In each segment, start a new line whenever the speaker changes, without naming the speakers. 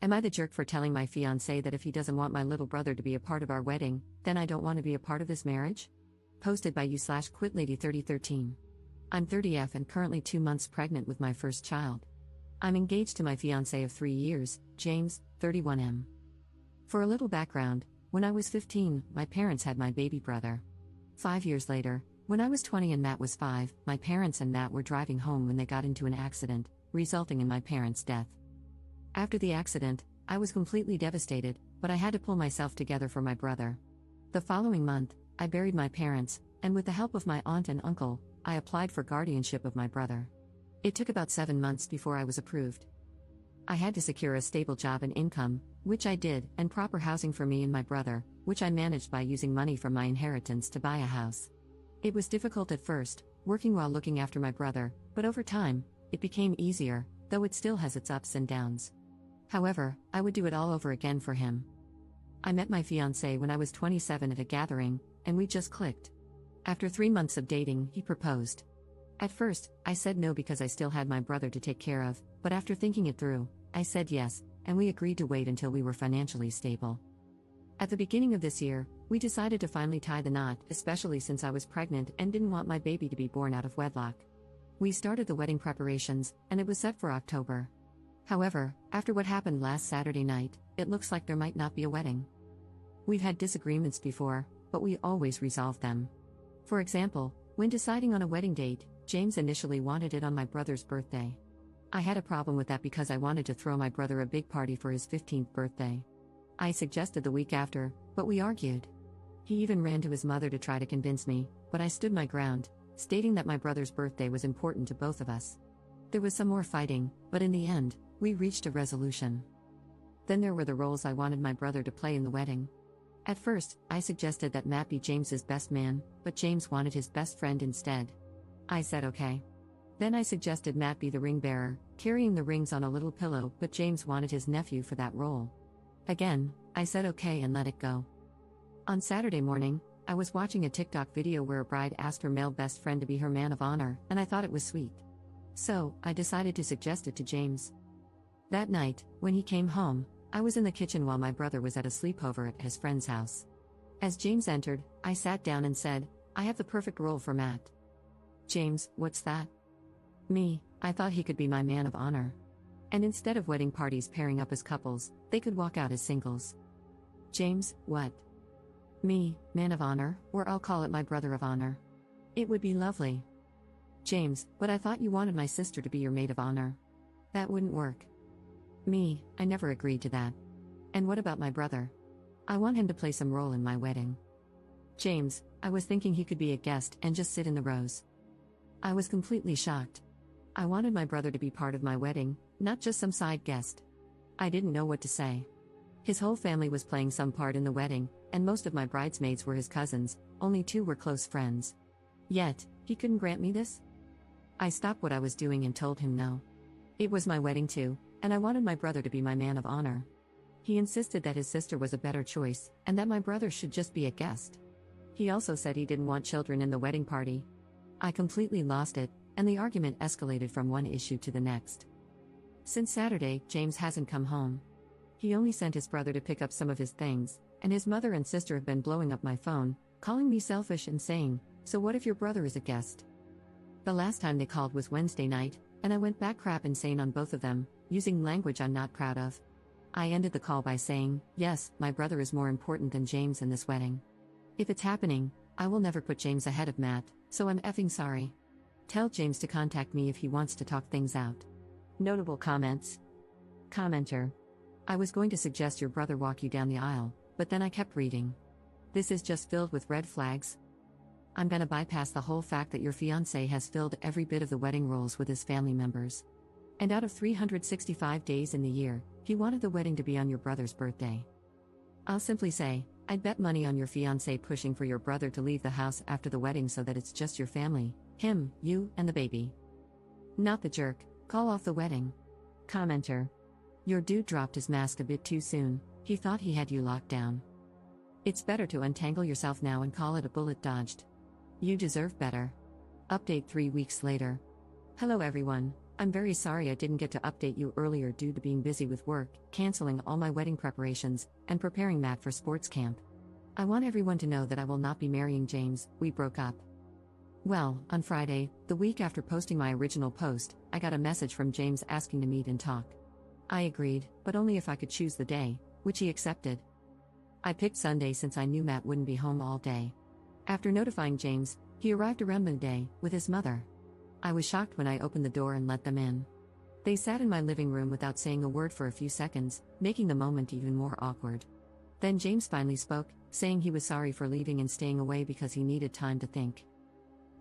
Am I the jerk for telling my fiancé that if he doesn't want my little brother to be a part of our wedding, then I don't want to be a part of this marriage? Posted by you/QuitLady3013. I'm 30F and currently 2 months pregnant with my first child. I'm engaged to my fiancé of 3 years, James, 31M. For a little background, when I was 15, my parents had my baby brother. 5 years later, when I was 20 and Matt was 5, my parents and Matt were driving home when they got into an accident, resulting in my parents' death. After the accident, I was completely devastated, but I had to pull myself together for my brother. The following month, I buried my parents, and with the help of my aunt and uncle, I applied for guardianship of my brother. It took about 7 months before I was approved. I had to secure a stable job and income, which I did, and proper housing for me and my brother, which I managed by using money from my inheritance to buy a house. It was difficult at first, working while looking after my brother, but over time, it became easier, though it still has its ups and downs. However, I would do it all over again for him. I met my fiancé when I was 27 at a gathering, and we just clicked. After 3 months of dating, he proposed. At first, I said no because I still had my brother to take care of, but after thinking it through, I said yes, and we agreed to wait until we were financially stable. At the beginning of this year, we decided to finally tie the knot, especially since I was pregnant and didn't want my baby to be born out of wedlock. We started the wedding preparations, and it was set for October. However, after what happened last Saturday night, it looks like there might not be a wedding. We've had disagreements before, but we always resolve them. For example, when deciding on a wedding date, James initially wanted it on my brother's birthday. I had a problem with that because I wanted to throw my brother a big party for his 15th birthday. I suggested the week after, but we argued. He even ran to his mother to try to convince me, but I stood my ground, stating that my brother's birthday was important to both of us. There was some more fighting, but in the end, we reached a resolution. Then there were the roles I wanted my brother to play in the wedding. At first, I suggested that Matt be James's best man, but James wanted his best friend instead. I said okay. Then I suggested Matt be the ring bearer, carrying the rings on a little pillow, but James wanted his nephew for that role. Again, I said okay and let it go. On Saturday morning, I was watching a TikTok video where a bride asked her male best friend to be her man of honor, and I thought it was sweet. So, I decided to suggest it to James. That night, when he came home, I was in the kitchen while my brother was at a sleepover at his friend's house. As James entered, I sat down and said, "I have the perfect role for Matt." "James, what's that?" "Me, I thought he could be my man of honor. And instead of wedding parties pairing up as couples, they could walk out as singles." "James, what?" "Me, man of honor, or I'll call it my brother of honor. It would be lovely." "James, but I thought you wanted my sister to be your maid of honor." "That wouldn't work." "Me, I never agreed to that." "And what about my brother? I want him to play some role in my wedding." "James, I was thinking he could be a guest and just sit in the rows." I was completely shocked. I wanted my brother to be part of my wedding, not just some side guest. I didn't know what to say. His whole family was playing some part in the wedding, and most of my bridesmaids were his cousins, only 2 were close friends. Yet, he couldn't grant me this? I stopped what I was doing and told him no. It was my wedding too, and I wanted my brother to be my man of honor. He insisted that his sister was a better choice, and that my brother should just be a guest. He also said he didn't want children in the wedding party. I completely lost it, and the argument escalated from one issue to the next. Since Saturday, James hasn't come home. He only sent his brother to pick up some of his things, and his mother and sister have been blowing up my phone, calling me selfish and saying, "So what if your brother is a guest?" The last time they called was Wednesday night, and I went back crap insane on both of them, using language I'm not proud of. I ended the call by saying, "Yes, my brother is more important than James in this wedding. If it's happening, I will never put James ahead of Matt, so I'm effing sorry. Tell James to contact me if he wants to talk things out." Notable comments. Commenter. I was going to suggest your brother walk you down the aisle, but then I kept reading. This is just filled with red flags. I'm gonna bypass the whole fact that your fiancé has filled every bit of the wedding roles with his family members. And out of 365 days in the year, he wanted the wedding to be on your brother's birthday. I'll simply say, I'd bet money on your fiancé pushing for your brother to leave the house after the wedding so that it's just your family, him, you, and the baby. Not the jerk, call off the wedding. Commenter. Your dude dropped his mask a bit too soon, he thought he had you locked down. It's better to untangle yourself now and call it a bullet dodged. You deserve better. Update 3 weeks later. Hello everyone, I'm very sorry I didn't get to update you earlier due to being busy with work, canceling all my wedding preparations, and preparing Matt for sports camp. I want everyone to know that I will not be marrying James. We broke up. Well, on Friday, the week after posting my original post, I got a message from James asking to meet and talk. I agreed, but only if I could choose the day, which he accepted. I picked Sunday since I knew Matt wouldn't be home all day. After notifying James, he arrived around midday with his mother. I was shocked when I opened the door and let them in. They sat in my living room without saying a word for a few seconds, making the moment even more awkward. Then James finally spoke, saying he was sorry for leaving and staying away because he needed time to think.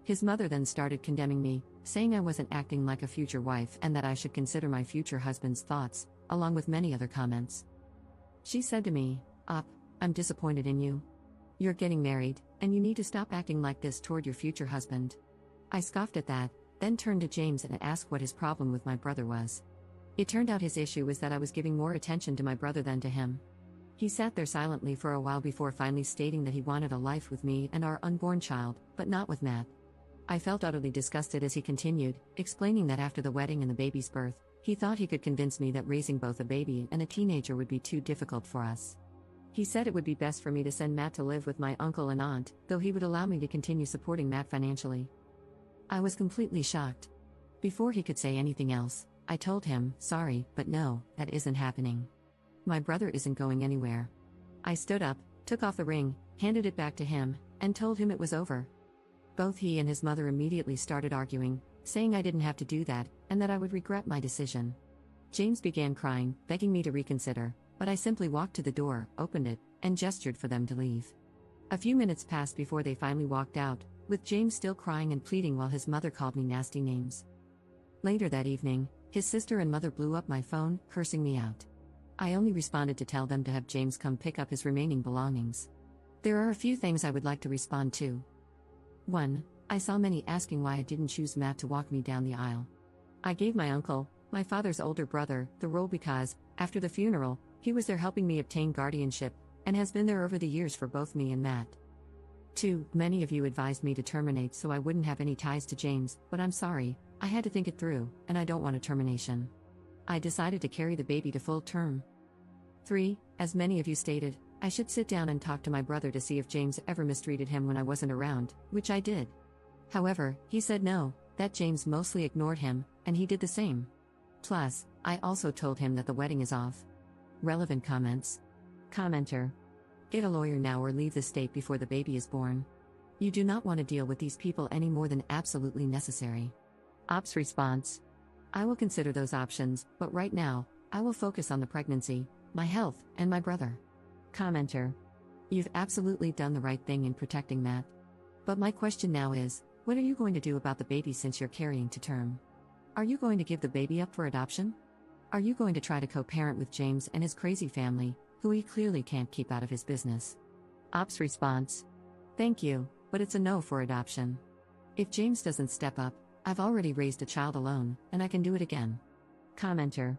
His mother then started condemning me, saying I wasn't acting like a future wife and that I should consider my future husband's thoughts, along with many other comments. She said to me, I'm disappointed in you. You're getting married, and you need to stop acting like this toward your future husband. I scoffed at that, then turned to James and asked what his problem with my brother was. It turned out his issue was that I was giving more attention to my brother than to him. He sat there silently for a while before finally stating that he wanted a life with me and our unborn child, but not with Matt. I felt utterly disgusted as he continued, explaining that after the wedding and the baby's birth, he thought he could convince me that raising both a baby and a teenager would be too difficult for us. He said it would be best for me to send Matt to live with my uncle and aunt, though he would allow me to continue supporting Matt financially. I was completely shocked. Before he could say anything else, I told him, sorry, but no, that isn't happening. My brother isn't going anywhere. I stood up, took off the ring, handed it back to him, and told him it was over. Both he and his mother immediately started arguing, saying I didn't have to do that, and that I would regret my decision. James began crying, begging me to reconsider, but I simply walked to the door, opened it, and gestured for them to leave. A few minutes passed before they finally walked out, with James still crying and pleading while his mother called me nasty names. Later that evening, his sister and mother blew up my phone, cursing me out. I only responded to tell them to have James come pick up his remaining belongings. There are a few things I would like to respond to. 1. I saw many asking why I didn't choose Matt to walk me down the aisle. I gave my uncle, my father's older brother, the role because, after the funeral, he was there helping me obtain guardianship, and has been there over the years for both me and Matt. 2. Many of you advised me to terminate so I wouldn't have any ties to James, but I'm sorry, I had to think it through, and I don't want a termination. I decided to carry the baby to full term. 3. As many of you stated, I should sit down and talk to my brother to see if James ever mistreated him when I wasn't around, which I did. However, he said no, that James mostly ignored him, and he did the same. Plus, I also told him that the wedding is off. Relevant comments. Commenter. Get a lawyer now or leave the state before the baby is born. You do not want to deal with these people any more than absolutely necessary. Ops response. I will consider those options, but right now, I will focus on the pregnancy, my health, and my brother. Commenter. You've absolutely done the right thing in protecting Matt. But my question now is, what are you going to do about the baby since you're carrying to term? Are you going to give the baby up for adoption? Are you going to try to co-parent with James and his crazy family, who he clearly can't keep out of his business? Ops response. Thank you, but it's a no for adoption. If James doesn't step up, I've already raised a child alone, and I can do it again. Commenter.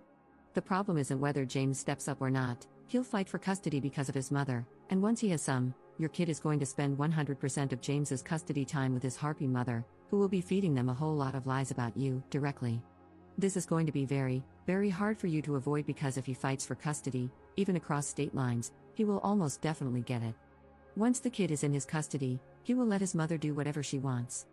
The problem isn't whether James steps up or not, he'll fight for custody because of his mother, and once he has some, your kid is going to spend 100% of James's custody time with his harpy mother, who will be feeding them a whole lot of lies about you, directly. This is going to be very, very hard for you to avoid because if he fights for custody, even across state lines, he will almost definitely get it. Once the kid is in his custody, he will let his mother do whatever she wants.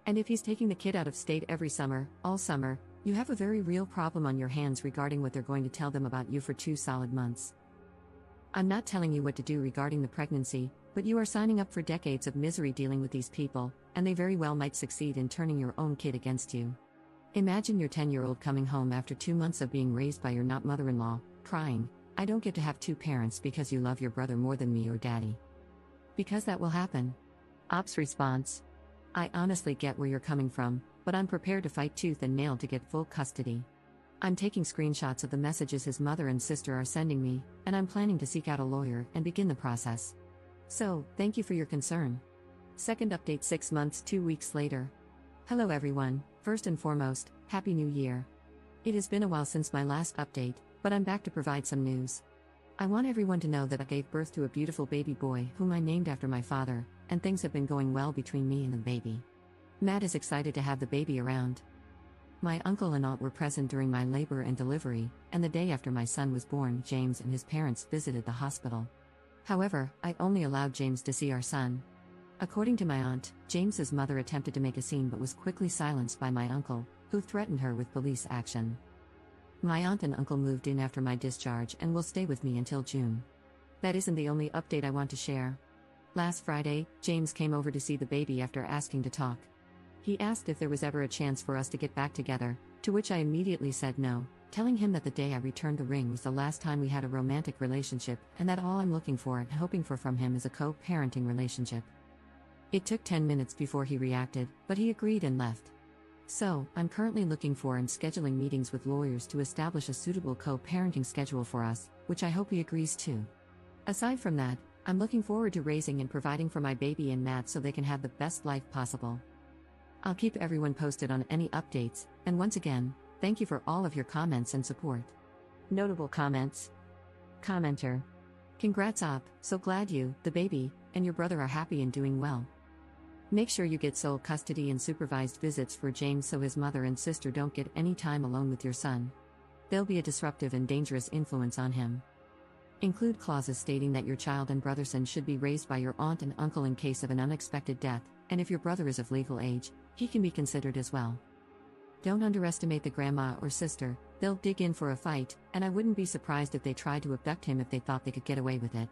And if he's taking the kid out of state every summer, all summer, you have a very real problem on your hands regarding what they're going to tell them about you for 2 solid months. I'm not telling you what to do regarding the pregnancy, but you are signing up for decades of misery dealing with these people, and they very well might succeed in turning your own kid against you. Imagine your 10-year-old coming home after 2 months of being raised by your not mother-in-law, crying, I don't get to have 2 parents because you love your brother more than me or daddy. Because that will happen. Ops response. I honestly get where you're coming from, but I'm prepared to fight tooth and nail to get full custody. I'm taking screenshots of the messages his mother and sister are sending me, and I'm planning to seek out a lawyer and begin the process. So, thank you for your concern. Second update 6 months 2 weeks later. Hello everyone, first and foremost, Happy New Year. It has been a while since my last update, but I'm back to provide some news. I want everyone to know that I gave birth to a beautiful baby boy whom I named after my father, and things have been going well between me and the baby. Matt is excited to have the baby around. My uncle and aunt were present during my labor and delivery, and the day after my son was born, James and his parents visited the hospital. However, I only allowed James to see our son. According to my aunt, James's mother attempted to make a scene but was quickly silenced by my uncle, who threatened her with police action. My aunt and uncle moved in after my discharge and will stay with me until June. That isn't the only update I want to share. Last Friday, James came over to see the baby after asking to talk. He asked if there was ever a chance for us to get back together, to which I immediately said no, telling him that the day I returned the ring was the last time we had a romantic relationship and that all I'm looking for and hoping for from him is a co-parenting relationship. It took 10 minutes before he reacted, but he agreed and left. So, I'm currently looking for and scheduling meetings with lawyers to establish a suitable co-parenting schedule for us, which I hope he agrees to. Aside from that, I'm looking forward to raising and providing for my baby and Matt so they can have the best life possible. I'll keep everyone posted on any updates, and once again, thank you for all of your comments and support. Notable comments. Commenter. Congrats Op, so glad you, the baby, and your brother are happy and doing well. Make sure you get sole custody and supervised visits for James so his mother and sister don't get any time alone with your son. They'll be a disruptive and dangerous influence on him. Include clauses stating that your child and brother son should be raised by your aunt and uncle in case of an unexpected death, and if your brother is of legal age, he can be considered as well. Don't underestimate the grandma or sister, they'll dig in for a fight, and I wouldn't be surprised if they tried to abduct him if they thought they could get away with it.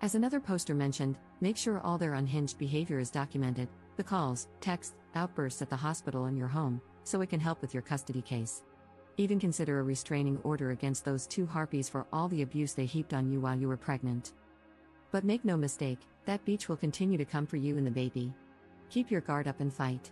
As another poster mentioned, make sure all their unhinged behavior is documented, the calls, texts, outbursts at the hospital and your home, so it can help with your custody case. Even consider a restraining order against those two harpies for all the abuse they heaped on you while you were pregnant. But make no mistake, that beach will continue to come for you and the baby. Keep your guard up and fight.